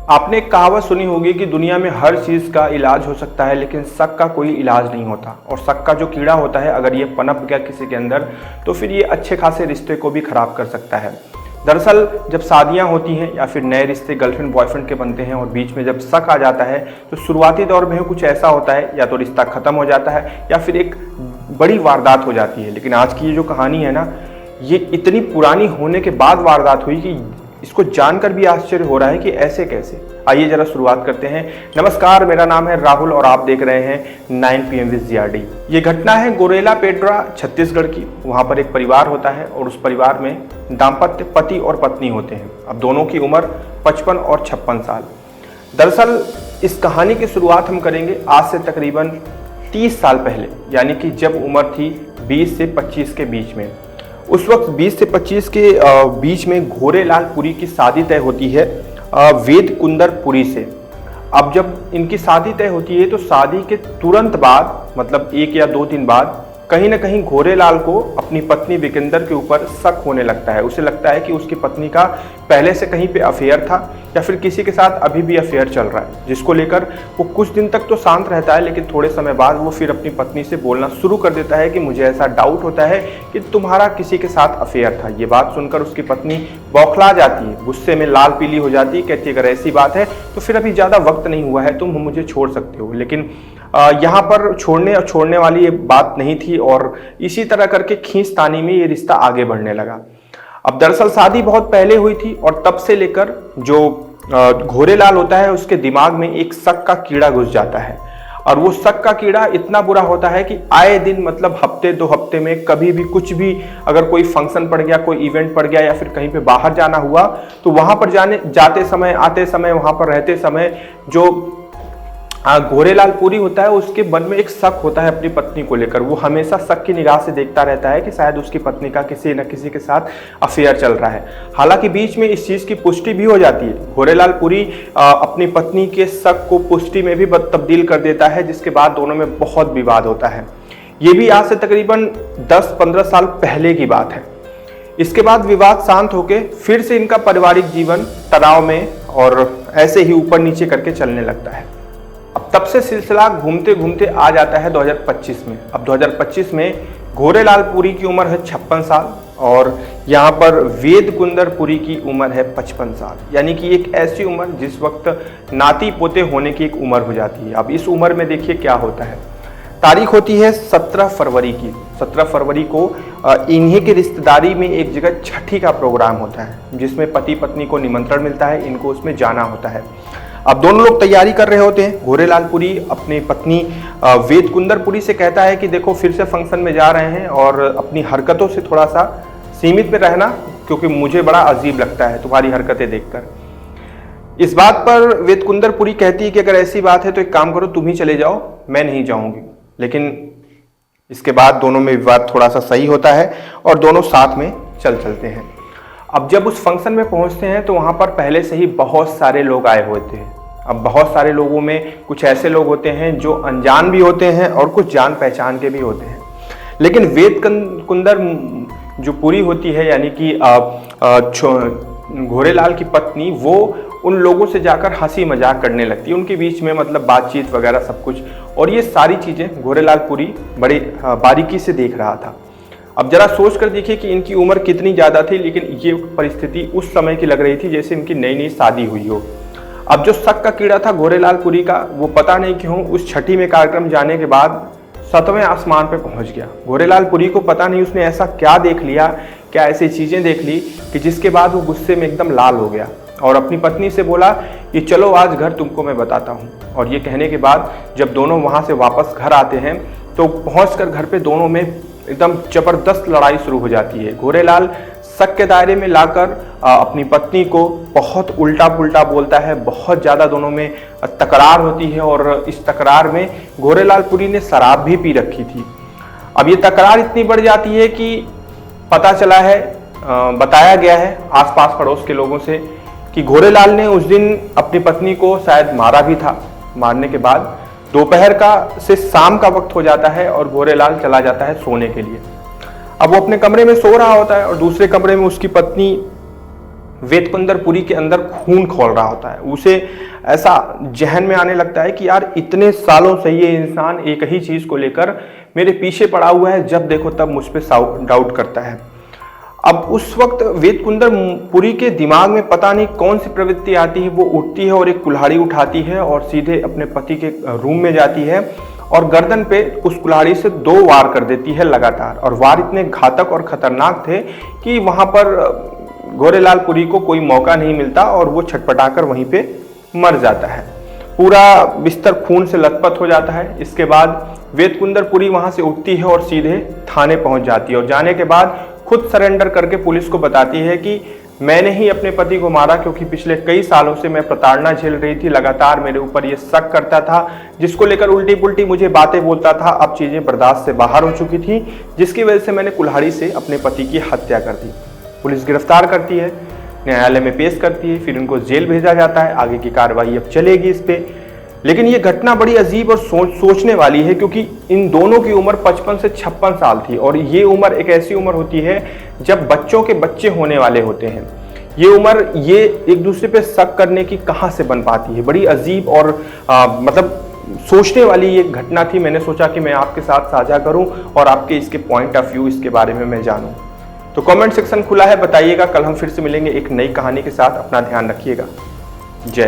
आपने एक कहावत सुनी होगी कि दुनिया में हर चीज़ का इलाज हो सकता है लेकिन शक का कोई इलाज नहीं होता। और शक का जो कीड़ा होता है अगर ये पनप गया किसी के अंदर तो फिर ये अच्छे खासे रिश्ते को भी खराब कर सकता है। दरअसल जब शादियां होती हैं या फिर नए रिश्ते गर्लफ्रेंड बॉयफ्रेंड के बनते हैं और बीच में जब शक आ जाता है तो शुरुआती दौर में कुछ ऐसा होता है, या तो रिश्ता ख़त्म हो जाता है या फिर एक बड़ी वारदात हो जाती है। लेकिन आज की ये जो कहानी है ना, ये इतनी पुरानी होने के बाद वारदात हुई कि इसको जानकर भी आश्चर्य हो रहा है कि ऐसे कैसे। आइए जरा शुरुआत करते हैं। नमस्कार, मेरा नाम है राहुल और आप देख रहे हैं 9 PM विद GRD। ये घटना है गोरेला पेड्रा छत्तीसगढ़ की। वहाँ पर एक परिवार होता है और उस परिवार में दाम्पत्य पति और पत्नी होते हैं। अब दोनों की उम्र 55 और 56 साल। दरअसल इस कहानी की शुरुआत हम करेंगे आज से तकरीबन 30 साल पहले, यानी कि जब उम्र थी 20 से 25 के बीच में। उस वक्त 20 से 25 के बीच में घोरेलाल पुरी की शादी तय होती है वेद कुंदर पुरी से। अब जब इनकी शादी तय होती है तो शादी के तुरंत बाद, मतलब 1 या 2 दिन बाद, कहीं ना कहीं घोरेलाल को अपनी पत्नी विकेंदर के ऊपर शक होने लगता है। उसे लगता है कि उसकी पत्नी का पहले से कहीं पे अफेयर था या फिर किसी के साथ अभी भी अफेयर चल रहा है, जिसको लेकर वो कुछ दिन तक तो शांत रहता है। लेकिन थोड़े समय बाद वो फिर अपनी पत्नी से बोलना शुरू कर देता है कि मुझे ऐसा डाउट होता है कि तुम्हारा किसी के साथ अफेयर था। ये बात सुनकर उसकी पत्नी बौखला जाती है, गुस्से में लाल पीली हो जाती है। कहती है अगर ऐसी बात है तो फिर अभी ज़्यादा वक्त नहीं हुआ है, तुम मुझे छोड़ सकते हो। लेकिन यहाँ पर छोड़ने वाली ये बात नहीं थी और इसी तरह करके खींचतानी में ये रिश्ता आगे बढ़ने लगा। अब दरअसल शादी बहुत पहले हुई थी और तब से लेकर जो घोरेलाल होता है उसके दिमाग में एक शक का कीड़ा घुस जाता है। और वो शक का कीड़ा इतना बुरा होता है कि आए दिन, मतलब हफ्ते 2 हफ्ते में कभी भी कुछ भी, अगर कोई फंक्शन पड़ गया, कोई इवेंट पड़ गया या फिर कहीं पे बाहर जाना हुआ तो वहां पर जाते समय, आते समय, वहां पर रहते समय जो घोरेलाल पुरी होता है उसके मन में एक शक होता है अपनी पत्नी को लेकर। वो हमेशा शक की निगाह से देखता रहता है कि शायद उसकी पत्नी का किसी न किसी के साथ अफेयर चल रहा है। हालांकि बीच में इस चीज़ की पुष्टि भी हो जाती है। घोरेलाल पुरी अपनी पत्नी के शक को पुष्टि में भी तब्दील कर देता है, जिसके बाद दोनों में बहुत विवाद होता है। ये भी आज से तकरीबन 10-15 साल पहले की बात है। इसके बाद विवाद शांत होकर फिर से इनका पारिवारिक जीवन तनाव में और ऐसे ही ऊपर नीचे करके चलने लगता है। अब तब से सिलसिला घूमते घूमते आ जाता है 2025 में। अब 2025 में घोरेलाल पुरी की उम्र है 56 साल और यहाँ पर वेद कुंदर पुरी की उम्र है 55 साल। यानी कि एक ऐसी उम्र जिस वक्त नाती पोते होने की एक उम्र हो जाती है। अब इस उम्र में देखिए क्या होता है। तारीख होती है 17 फरवरी की। 17 फरवरी को इन्हीं की रिश्तेदारी में एक जगह छठी का प्रोग्राम होता है, जिसमें पति पत्नी को निमंत्रण मिलता है, इनको उसमें जाना होता है। अब दोनों लोग तैयारी कर रहे होते हैं। घोरेलाल पुरी अपनी पत्नी वेद कुंदर पुरी से कहता है कि देखो फिर से फंक्शन में जा रहे हैं और अपनी हरकतों से थोड़ा सा सीमित में रहना, क्योंकि मुझे बड़ा अजीब लगता है तुम्हारी हरकतें देखकर। इस बात पर वेद कुंदर पुरी कहती है कि अगर ऐसी बात है तो एक काम करो, तुम ही चले जाओ, मैं नहीं जाऊंगी। लेकिन इसके बाद दोनों में विवाद थोड़ा सा सही होता है और दोनों साथ में चलते हैं। अब जब उस फंक्शन में पहुंचते हैं तो वहां पर पहले से ही बहुत सारे लोग आए हुए थे। अब बहुत सारे लोगों में कुछ ऐसे लोग होते हैं जो अनजान भी होते हैं और कुछ जान पहचान के भी होते हैं। लेकिन वेद कुंदर जो पुरी होती है, यानी कि घोरेलाल की पत्नी, वो उन लोगों से जाकर हंसी मजाक करने लगती है। उनके बीच में मतलब बातचीत वगैरह सब कुछ, और ये सारी चीज़ें घोरेलाल पुरी बड़ी बारीकी से देख रहा था। अब जरा सोच कर देखिए कि इनकी उम्र कितनी ज़्यादा थी, लेकिन ये परिस्थिति उस समय की लग रही थी जैसे इनकी नई नई शादी हुई हो। अब जो शक का कीड़ा था घोरेलाल पुरी का, वो पता नहीं क्यों उस छठी में कार्यक्रम जाने के बाद 7वें आसमान पे पहुंच गया। घोरेलाल पुरी को पता नहीं उसने ऐसा क्या देख लिया, क्या ऐसी चीज़ें देख ली कि जिसके बाद वो गुस्से में एकदम लाल हो गया और अपनी पत्नी से बोला कि चलो आज घर तुमको मैं बताता हूँ। और ये कहने के बाद जब दोनों वहाँ से वापस घर आते हैं तो पहुँच घर पे दोनों में एकदम जबरदस्त लड़ाई शुरू हो जाती है। घोरेलाल शक के दायरे में लाकर अपनी पत्नी को बहुत उल्टा पुल्टा बोलता है। बहुत ज़्यादा दोनों में तकरार होती है और इस तकरार में घोरेलाल पुरी ने शराब भी पी रखी थी। अब ये तकरार इतनी बढ़ जाती है कि पता चला है, बताया गया है आसपास पड़ोस के लोगों से कि घोरेलाल ने उस दिन अपनी पत्नी को शायद मारा भी था। मारने के बाद दोपहर का से शाम का वक्त हो जाता है और घोरेलाल चला जाता है सोने के लिए। अब वो अपने कमरे में सो रहा होता है और दूसरे कमरे में उसकी पत्नी वेदकुंदर पुरी के अंदर खून खौल रहा होता है। उसे ऐसा जहन में आने लगता है कि यार इतने सालों से ये इंसान एक ही चीज को लेकर मेरे पीछे पड़ा हुआ है, जब देखो तब मुझ पे डाउट करता है। अब उस वक्त वेदकुंदर पुरी के दिमाग में पता नहीं कौन सी प्रवृत्ति आती है, वो उठती है और एक कुल्हाड़ी उठाती है और सीधे अपने पति के रूम में जाती है और गर्दन पे उस कुल्हाड़ी से 2 वार कर देती है लगातार। और वार इतने घातक और खतरनाक थे कि वहां पर गोरेलाल पुरी को कोई मौका नहीं मिलता और वो छटपटाकर वहीं पे मर जाता है। पूरा बिस्तर खून से लथपथ हो जाता है। इसके बाद वेदकुंदर पुरी वहां से उठती है और सीधे थाने पहुंच जाती है और जाने के बाद खुद सरेंडर करके पुलिस को बताती है कि मैंने ही अपने पति को मारा, क्योंकि पिछले कई सालों से मैं प्रताड़ना झेल रही थी, लगातार मेरे ऊपर ये शक करता था, जिसको लेकर उल्टी पुल्टी मुझे बातें बोलता था। अब चीजें बर्दाश्त से बाहर हो चुकी थी, जिसकी वजह से मैंने कुल्हाड़ी से अपने पति की हत्या कर दी। पुलिस गिरफ्तार करती है, न्यायालय में पेश करती है, फिर उनको जेल भेजा जाता है। आगे की कार्रवाई अब चलेगी इस पे। लेकिन ये घटना बड़ी अजीब और सोचने वाली है, क्योंकि इन दोनों की उम्र 55 से 56 साल थी और ये उम्र एक ऐसी उम्र होती है जब बच्चों के बच्चे होने वाले होते हैं। ये उम्र ये एक दूसरे पे शक करने की कहाँ से बन पाती है। बड़ी अजीब और मतलब सोचने वाली ये घटना थी। मैंने सोचा कि मैं आपके साथ साझा करूं और आपके इसके पॉइंट ऑफ व्यू इसके बारे में मैं जानूं। तो कमेंट सेक्शन खुला है, बताइएगा। कल हम फिर से मिलेंगे एक नई कहानी के साथ। अपना ध्यान रखिएगा। जय।